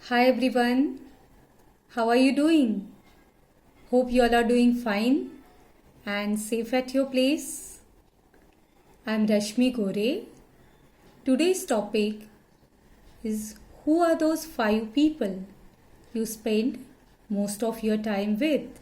Hi everyone, how are you doing? Hope you all are doing fine and safe at your place. I'm Rashmi Gore. Today's topic is who are those 5 people you spend most of your time with?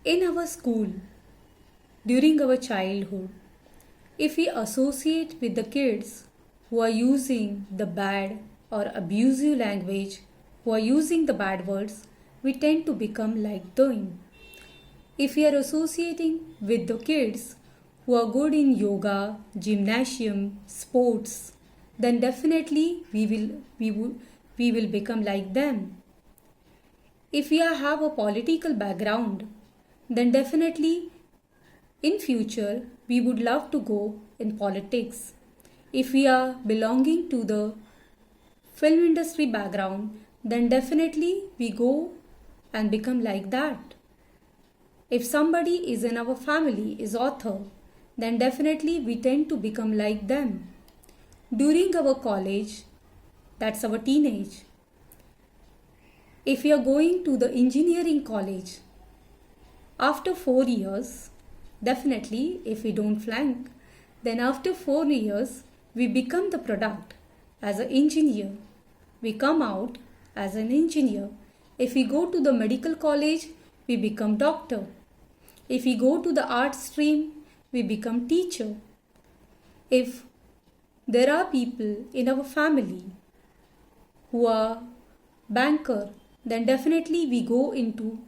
In our school, during our childhood, if we associate with the kids who are using the bad or abusive language, who are using the bad words, we tend to become like them. If we are associating with the kids who are good in yoga, gymnasium, sports, then definitely we will become like them. If we have a political background, then definitely in future we would love to go in politics. If we are belonging to the film industry background, then definitely we go and become like that. If somebody is in our family is author, then definitely we tend to become like them. During our college, that's our teenage. If we are going to the engineering college, after 4 years, definitely if we don't flunk, then after 4 years, we become the product as an engineer. We come out as an engineer. If we go to the medical college, we become doctor. If we go to the art stream, we become teacher. If there are people in our family who are banker, then definitely we go into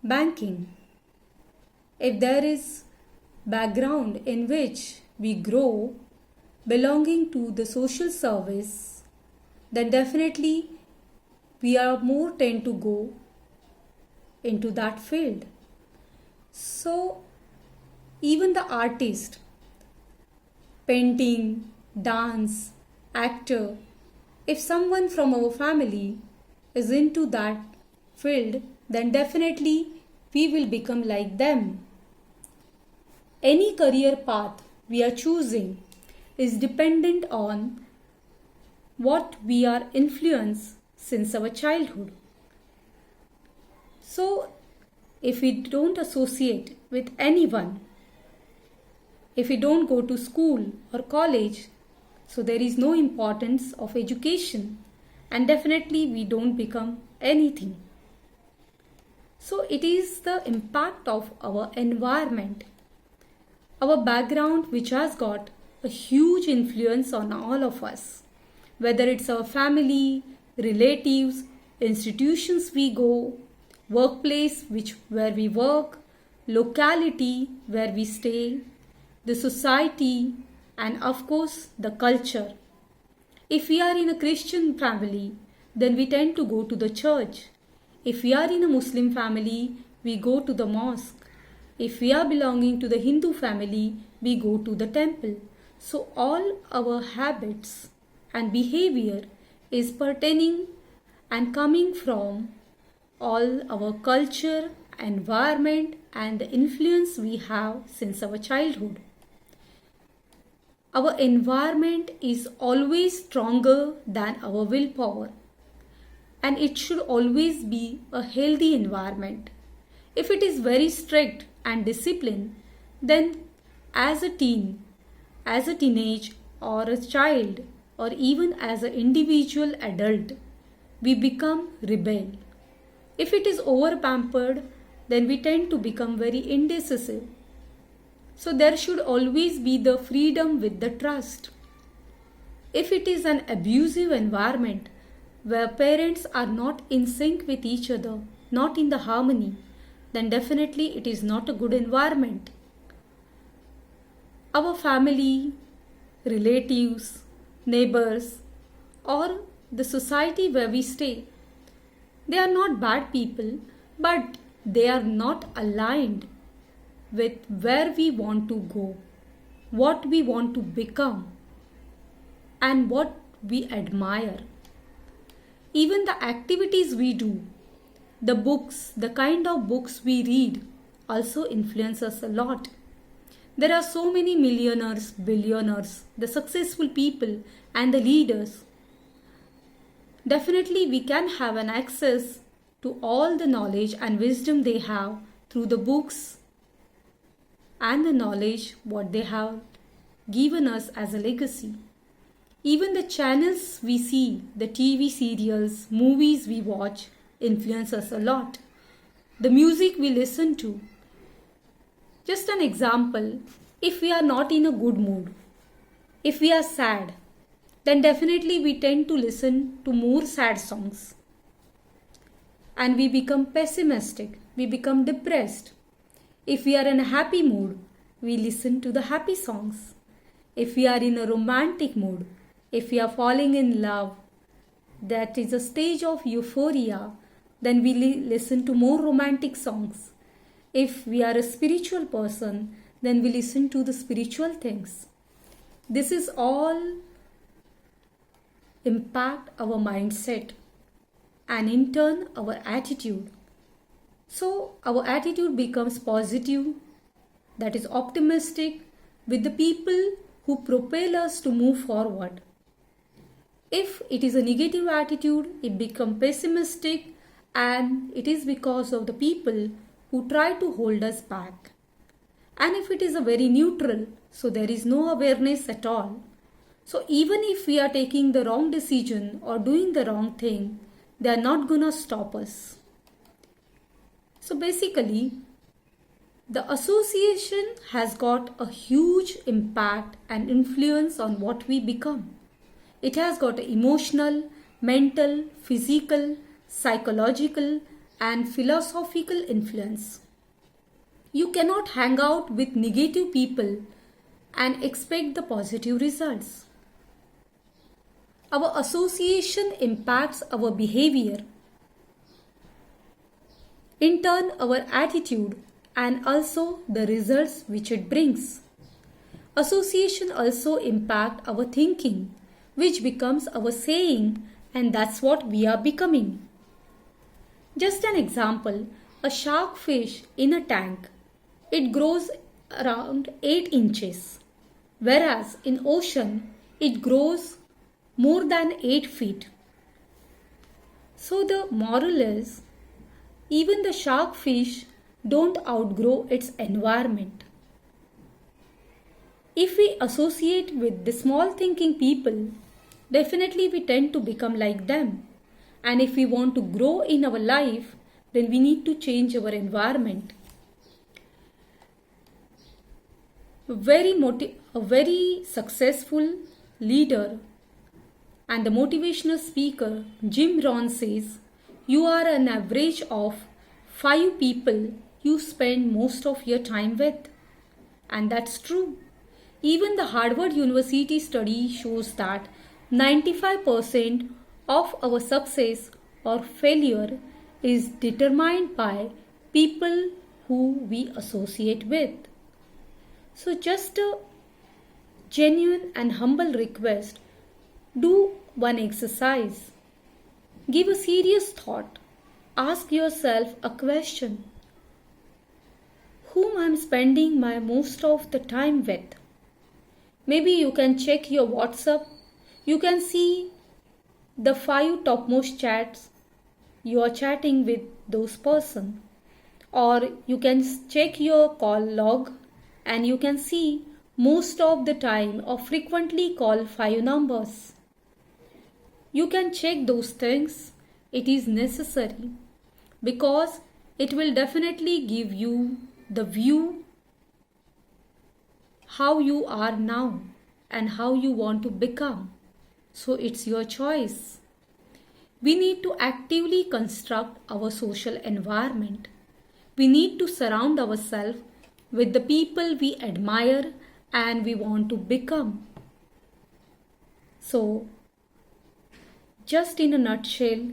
banking. If there is background in which we grow belonging to the social service, then definitely we are more tend to go into that field. So even the artist, painting, dance, actor, if someone from our family is into that field, then definitely we will become like them. Any career path we are choosing is dependent on what we are influenced since our childhood. So, if we don't associate with anyone, if we don't go to school or college, so there is no importance of education and definitely we don't become anything. So, it is the impact of our environment, our background, which has got a huge influence on all of us, whether it's our family, relatives, institutions we go, workplace where we work, locality where we stay, the society, and of course the culture. If we are in a Christian family, then we tend to go to the church. If we are in a Muslim family, we go to the mosque. If we are belonging to the Hindu family, we go to the temple. So all our habits and behavior is pertaining and coming from all our culture, environment and the influence we have since our childhood. Our environment is always stronger than our willpower, and it should always be a healthy environment. If it is very strict and disciplined, then as a teenage or a child or even as an individual adult, we become rebel. If it is over pampered, then we tend to become very indecisive. So there should always be the freedom with the trust. If it is an abusive environment where parents are not in sync with each other, not in the harmony, then definitely it is not a good environment. Our family, relatives, neighbors, or the society where we stay, they are not bad people, but they are not aligned with where we want to go, what we want to become, and what we admire. Even the activities we do, the kind of books we read also influence us a lot. There are so many millionaires, billionaires, the successful people and the leaders. Definitely we can have an access to all the knowledge and wisdom they have through the books and the knowledge what they have given us as a legacy. Even the channels we see, the TV serials, movies we watch influence us a lot. The music we listen to. Just an example, if we are not in a good mood, if we are sad, then definitely we tend to listen to more sad songs. And we become pessimistic, we become depressed. If we are in a happy mood, we listen to the happy songs. If we are in a romantic mood, if we are falling in love, that is a stage of euphoria, then we listen to more romantic songs. If we are a spiritual person, then we listen to the spiritual things. This is all impact our mindset and in turn our attitude. So our attitude becomes positive, that is optimistic, with the people who propel us to move forward. If it is a negative attitude, it becomes pessimistic, and it is because of the people who try to hold us back. And if it is a very neutral, so there is no awareness at all. So even if we are taking the wrong decision or doing the wrong thing, they are not gonna stop us. So basically, the association has got a huge impact and influence on what we become. It has got emotional, mental, physical, psychological and philosophical influence. You cannot hang out with negative people and expect the positive results. Our association impacts our behavior, in turn our attitude, and also the results which it brings. Association also impacts our thinking, which becomes our saying, and that's what we are becoming. Just an example, a shark fish in a tank, it grows around 8 inches, whereas in ocean it grows more than 8 feet. So the moral is, even the shark fish don't outgrow its environment. If we associate with the small thinking people, definitely we tend to become like them. And if we want to grow in our life, then we need to change our environment. A very successful leader and the motivational speaker Jim Rohn says, you are an average of 5 people you spend most of your time with. And that's true. Even the Harvard University study shows that 95% of our success or failure is determined by people who we associate with. So just a genuine and humble request, do one exercise. Give a serious thought. Ask yourself a question. Whom I am spending my most of the time with? Maybe you can check your WhatsApp. You can see the 5 topmost chats you are chatting with those person. Or you can check your call log and you can see most of the time or frequently call 5 numbers. You can check those things. It is necessary because it will definitely give you the view how you are now and how you want to become. So it's your choice. We need to actively construct our social environment. We need to surround ourselves with the people we admire and we want to become. So, just in a nutshell,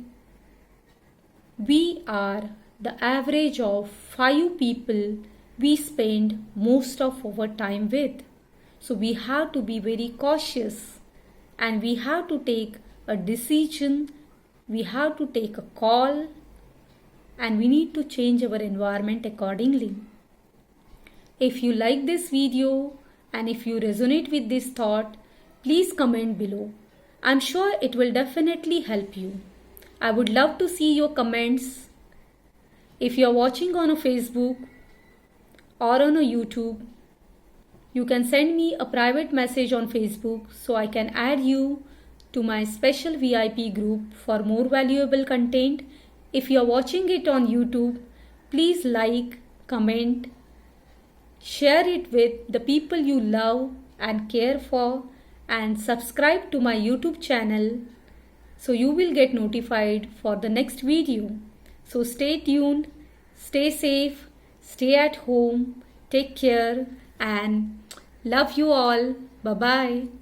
we are the average of 5 people we spend most of our time with. So we have to be very cautious and we have to take a decision, we have to take a call, and we need to change our environment accordingly. If you like this video and if you resonate with this thought, please comment below. I'm sure it will definitely help you. I would love to see your comments. If you're watching on a Facebook or on a YouTube, you can send me a private message on Facebook so I can add you to my special VIP group for more valuable content. If you're watching it on YouTube, please like, comment, share it with the people you love and care for, and subscribe to my YouTube channel so you will get notified for the next video. So stay tuned, stay safe, stay at home, take care, and love you all. Bye bye.